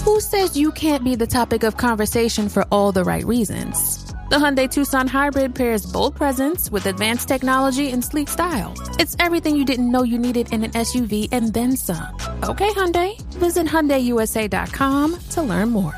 Who says you can't be the topic of conversation for all the right reasons? The Hyundai Tucson Hybrid pairs bold presence with advanced technology and sleek style. It's everything you didn't know you needed in an SUV and then some. Okay, Hyundai. Visit HyundaiUSA.com to learn more.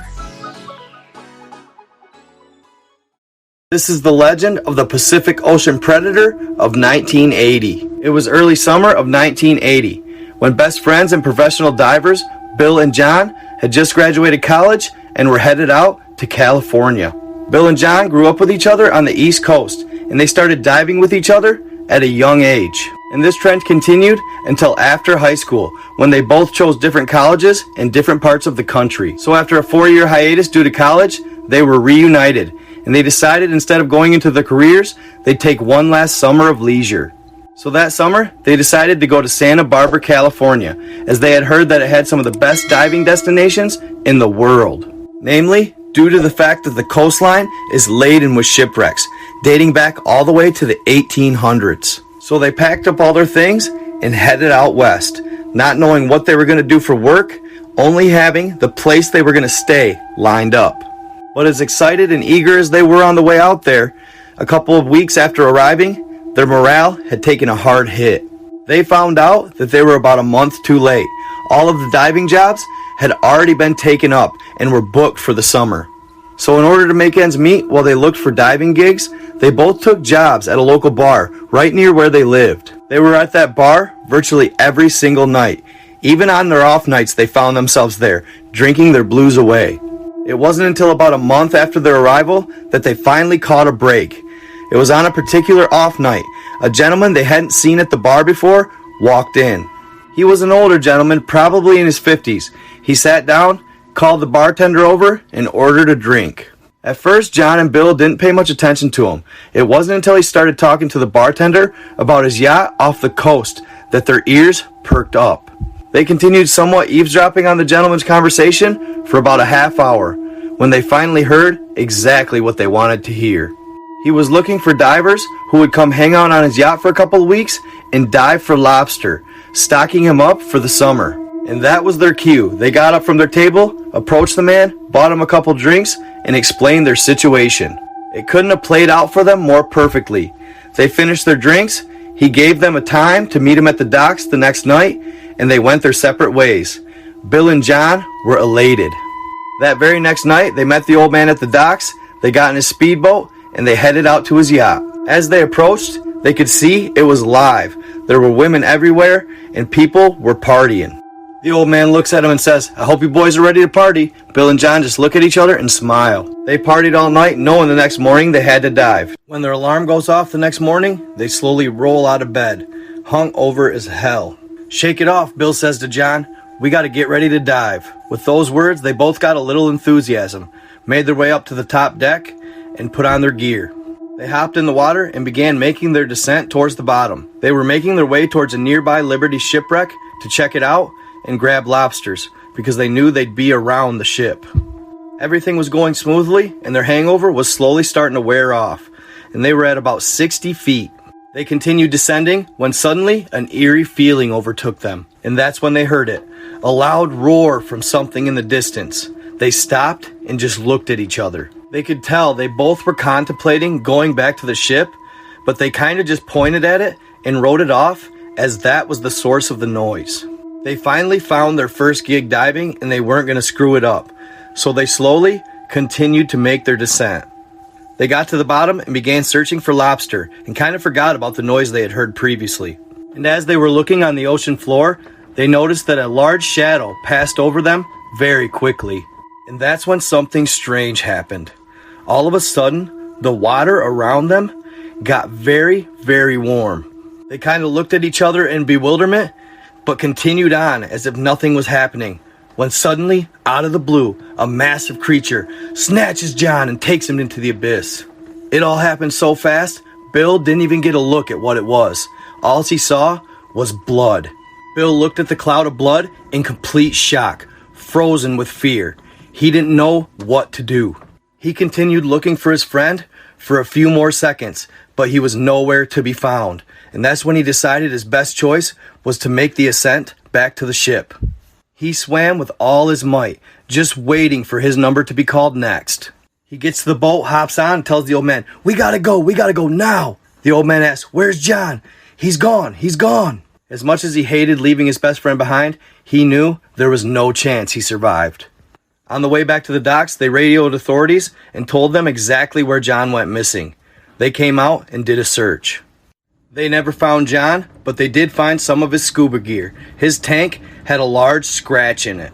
This is the legend of the Pacific Ocean Predator of 1980. It was early summer of 1980 when best friends and professional divers Bill and John had just graduated college and were headed out to California. Bill and John grew up with each other on the East Coast, and they started diving with each other at a young age. And this trend continued until after high school, when they both chose different colleges in different parts of the country. So after a 4-year hiatus due to college, they were reunited, and they decided instead of going into their careers, they'd take one last summer of leisure. So that summer, they decided to go to Santa Barbara, California, as they had heard that it had some of the best diving destinations in the world. Namely, due to the fact that the coastline is laden with shipwrecks, dating back all the way to the 1800s. So they packed up all their things and headed out west, not knowing what they were going to do for work, only having the place they were going to stay lined up. But as excited and eager as they were on the way out there, a couple of weeks after arriving, their morale had taken a hard hit. They found out that they were about a month too late. All of the diving jobs had already been taken up and were booked for the summer. So in order to make ends meet while they looked for diving gigs, they both took jobs at a local bar right near where they lived. They were at that bar virtually every single night. Even on their off nights, they found themselves there, drinking their blues away. It wasn't until about a month after their arrival that they finally caught a break. It was on a particular off night. A gentleman they hadn't seen at the bar before walked in. He was an older gentleman, probably in his 50s. He sat down, called the bartender over, and ordered a drink. At first, John and Bill didn't pay much attention to him. It wasn't until he started talking to the bartender about his yacht off the coast that their ears perked up. They continued somewhat eavesdropping on the gentleman's conversation for about a half hour, when they finally heard exactly what they wanted to hear. He was looking for divers who would come hang out on his yacht for a couple of weeks and dive for lobster, stocking him up for the summer. And that was their cue. They got up from their table, approached the man, bought him a couple drinks, and explained their situation. It couldn't have played out for them more perfectly. They finished their drinks, he gave them a time to meet him at the docks the next night, and they went their separate ways. Bill and John were elated. That very next night, they met the old man at the docks, they got in his speedboat, and they headed out to his yacht. As they approached, they could see it was live. There were women everywhere, and people were partying. The old man looks at him and says, "I hope you boys are ready to party." Bill and John just look at each other and smile. They partied all night, knowing the next morning they had to dive. When their alarm goes off the next morning, they slowly roll out of bed, hung over as hell. "Shake it off," Bill says to John. "We got to get ready to dive." With those words, they both got a little enthusiasm, made their way up to the top deck, and put on their gear. They hopped in the water and began making their descent towards the bottom. They were making their way towards a nearby Liberty shipwreck to check it out and grab lobsters, because they knew they'd be around the ship. Everything was going smoothly, and their hangover was slowly starting to wear off, and they were at about 60 feet. They continued descending when suddenly an eerie feeling overtook them, and that's when they heard it, a loud roar from something in the distance. They stopped and just looked at each other. They could tell they both were contemplating going back to the ship, but they kind of just pointed at it and wrote it off as that was the source of the noise. They finally found their first gig diving, and they weren't going to screw it up, so they slowly continued to make their descent. They got to the bottom and began searching for lobster and kind of forgot about the noise they had heard previously. And as they were looking on the ocean floor, they noticed that a large shadow passed over them very quickly. And that's when something strange happened. All of a sudden, the water around them got very, very warm. They kind of looked at each other in bewilderment, but continued on as if nothing was happening, when suddenly, out of the blue, a massive creature snatches John and takes him into the abyss. It all happened so fast, Bill didn't even get a look at what it was. All he saw was blood. Bill looked at the cloud of blood in complete shock, frozen with fear. He didn't know what to do. He continued looking for his friend for a few more seconds, but he was nowhere to be found. And that's when he decided his best choice was to make the ascent back to the ship. He swam with all his might, just waiting for his number to be called next. He gets to the boat, hops on, and tells the old man, we gotta go now. The old man asks, where's John? He's gone. As much as he hated leaving his best friend behind, he knew there was no chance he survived. On the way back to the docks, they radioed authorities and told them exactly where John went missing. They came out and did a search. They never found John, but they did find some of his scuba gear. His tank had a large scratch in it.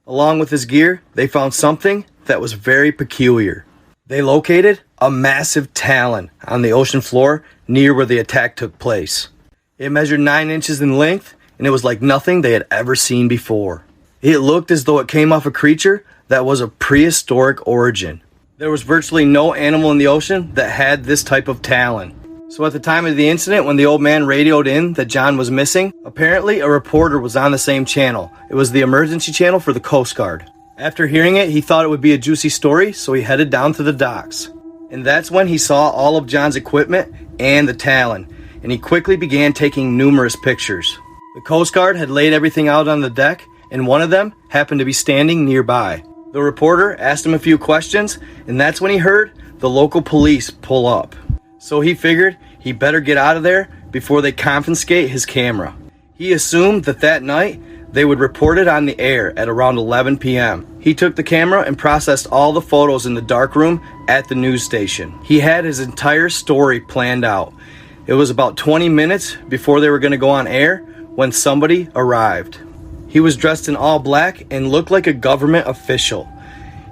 Along with his gear, they found something that was very peculiar. They located a massive talon on the ocean floor near where the attack took place. It measured 9 inches in length, and it was like nothing they had ever seen before. It looked as though it came off a creature that was of prehistoric origin. There was virtually no animal in the ocean that had this type of talon. So at the time of the incident, when the old man radioed in that John was missing, apparently a reporter was on the same channel. It was the emergency channel for the Coast Guard. After hearing it, he thought it would be a juicy story, so he headed down to the docks. And that's when he saw all of John's equipment and the talon, and he quickly began taking numerous pictures. The Coast Guard had laid everything out on the deck, and one of them happened to be standing nearby. The reporter asked him a few questions, and that's when he heard the local police pull up. So he figured he better get out of there before they confiscate his camera. He assumed that night they would report it on the air at around 11 p.m. He took the camera and processed all the photos in the darkroom at the news station. He had his entire story planned out. It was about 20 minutes before they were going to go on air when somebody arrived. He was dressed in all black and looked like a government official.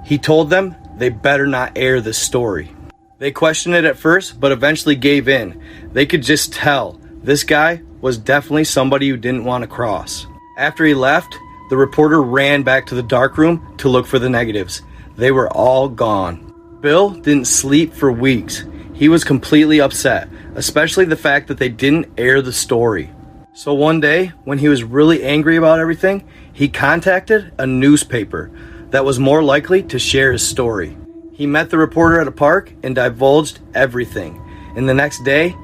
He told them they better not air this story. They questioned it at first, but eventually gave in. They could just tell this guy was definitely somebody you didn't want to cross. After he left, the reporter ran back to the darkroom to look for the negatives. They were all gone. Bill didn't sleep for weeks. He was completely upset, especially the fact that they didn't air the story. So one day, when he was really angry about everything, he contacted a newspaper that was more likely to share his story. He met the reporter at a park and divulged everything. And the next day,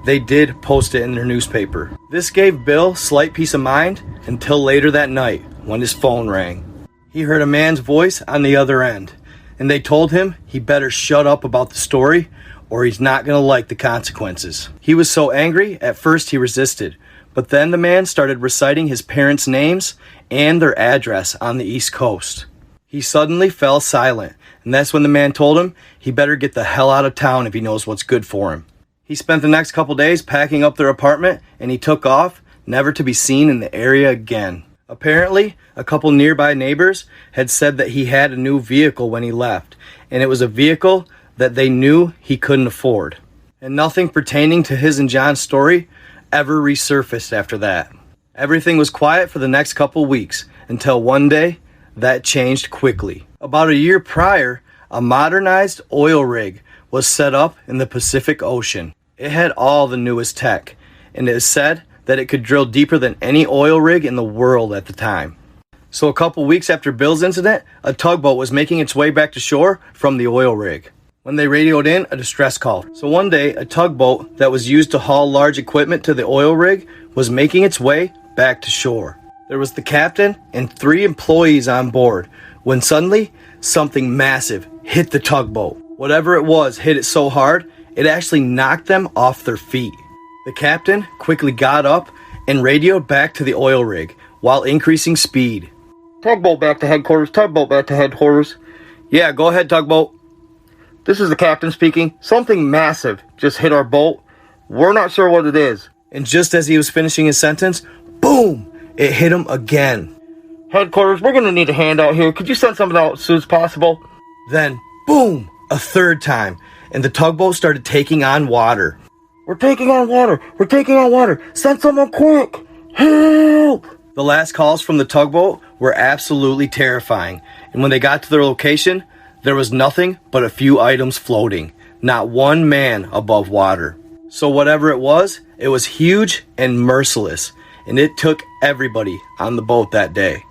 they did post it in their newspaper. This gave Bill slight peace of mind until later that night when his phone rang. He heard a man's voice on the other end, and they told him he better shut up about the story or he's not going to like the consequences. He was so angry, at first he resisted, but then the man started reciting his parents' names and their address on the East Coast. He suddenly fell silent, and that's when the man told him he better get the hell out of town if he knows what's good for him. He spent the next couple days packing up their apartment, and he took off, never to be seen in the area again. Apparently, a couple nearby neighbors had said that he had a new vehicle when he left, and it was a vehicle that they knew he couldn't afford. And nothing pertaining to his and John's story ever resurfaced after that. Everything was quiet for the next couple weeks, until one day, that changed quickly. About a year prior, a modernized oil rig was set up in the Pacific Ocean. It had all the newest tech, and it is said that it could drill deeper than any oil rig in the world at the time. So a couple weeks after Bill's incident, a tugboat was making its way back to shore from the oil rig when they radioed in a distress call. So one day, a tugboat that was used to haul large equipment to the oil rig was making its way back to shore. There was the captain and 3 employees on board when suddenly something massive hit the tugboat. Whatever it was hit it so hard, it actually knocked them off their feet. The captain quickly got up and radioed back to the oil rig while increasing speed. Tugboat back to headquarters, tugboat back to headquarters. Yeah, go ahead, tugboat. This is the captain speaking. Something massive just hit our boat. We're not sure what it is. And just as he was finishing his sentence, boom! It hit him again. Headquarters, we're going to need a hand out here. Could you send something out as soon as possible? Then, boom! A third time. And the tugboat started taking on water. We're taking on water! We're taking on water! Send someone quick! Help! The last calls from the tugboat were absolutely terrifying. And when they got to their location, there was nothing but a few items floating. Not one man above water. So whatever it was huge and merciless. And it took everybody on the boat that day.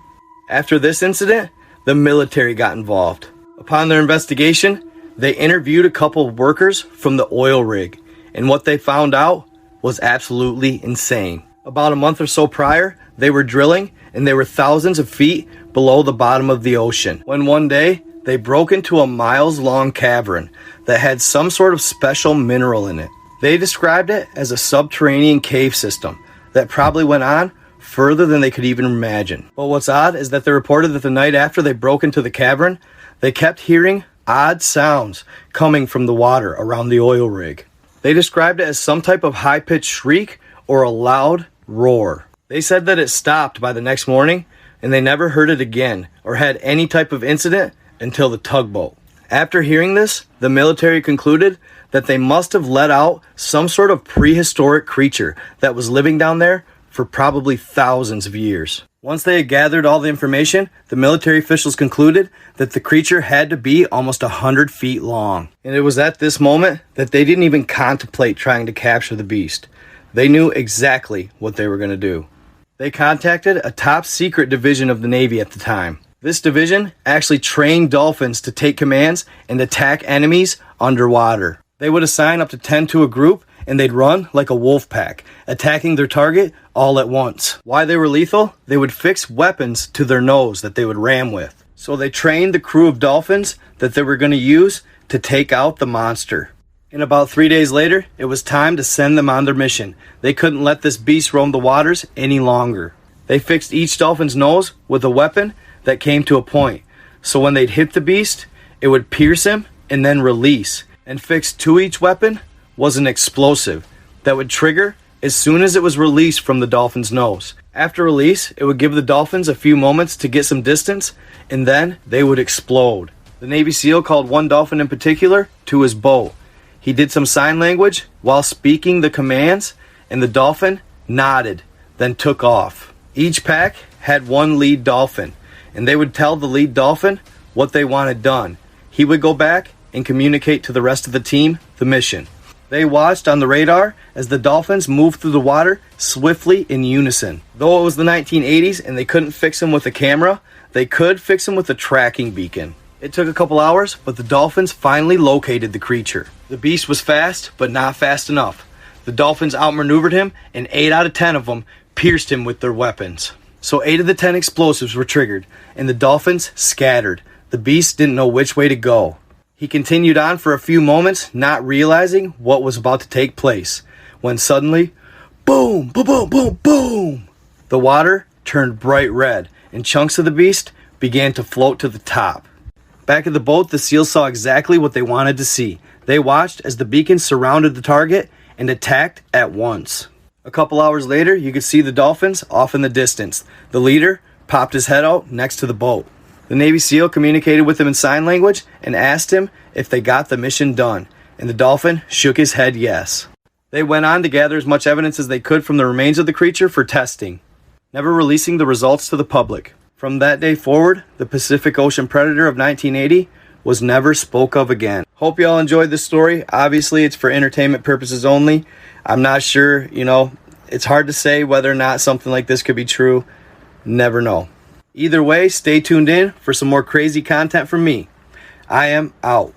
After this incident, the military got involved. Upon their investigation, they interviewed a couple of workers from the oil rig, and what they found out was absolutely insane. About a month or so prior, they were drilling and they were thousands of feet below the bottom of the ocean when one day they broke into a miles-long cavern that had some sort of special mineral in it. They described it as a subterranean cave system that probably went on further than they could even imagine. But what's odd is that they reported that the night after they broke into the cavern, they kept hearing odd sounds coming from the water around the oil rig. They described it as some type of high-pitched shriek or a loud roar. They said that it stopped by the next morning and they never heard it again or had any type of incident until the tugboat. After hearing this, the military concluded that they must have let out some sort of prehistoric creature that was living down there for probably thousands of years. Once they had gathered all the information, the military officials concluded that the creature had to be almost 100 feet long. And it was at this moment that they didn't even contemplate trying to capture the beast. They knew exactly what they were going to do. They contacted a top secret division of the Navy at the time. This division actually trained dolphins to take commands and attack enemies underwater. They would assign up to 10 to a group and they'd run like a wolf pack, attacking their target all at once. Why they were lethal? They would fix weapons to their nose that they would ram with. So they trained the crew of dolphins that they were going to use to take out the monster. And about 3 days later, it was time to send them on their mission. They couldn't let this beast roam the waters any longer. They fixed each dolphin's nose with a weapon that came to a point. So when they'd hit the beast, it would pierce him and then release. And fixed to each weapon was an explosive that would trigger as soon as it was released from the dolphin's nose. After release, it would give the dolphins a few moments to get some distance, and then they would explode. The Navy SEAL called one dolphin in particular to his boat. He did some sign language while speaking the commands, and the dolphin nodded, then took off. Each pack had one lead dolphin, and they would tell the lead dolphin what they wanted done. He would go back and communicate to the rest of the team the mission. They watched on the radar as the dolphins moved through the water swiftly in unison. Though it was the 1980s and they couldn't fix him with a camera, they could fix him with a tracking beacon. It took a couple hours, but the dolphins finally located the creature. The beast was fast, but not fast enough. The dolphins outmaneuvered him, and 8 out of 10 of them pierced him with their weapons. So 8 of the 10 explosives were triggered, and the dolphins scattered. The beast didn't know which way to go. He continued on for a few moments, not realizing what was about to take place, when suddenly, boom, boom, boom, boom, boom! The water turned bright red, and chunks of the beast began to float to the top. Back at the boat, the SEALs saw exactly what they wanted to see. They watched as the beacon surrounded the target and attacked at once. A couple hours later, you could see the dolphins off in the distance. The leader popped his head out next to the boat. The Navy SEAL communicated with him in sign language and asked him if they got the mission done, and the dolphin shook his head yes. They went on to gather as much evidence as they could from the remains of the creature for testing, never releasing the results to the public. From that day forward, the Pacific Ocean Predator of 1980 was never spoke of again. Hope y'all enjoyed this story. Obviously, it's for entertainment purposes only. I'm not sure, it's hard to say whether or not something like this could be true. Never know. Either way, stay tuned in for some more crazy content from me. I am out.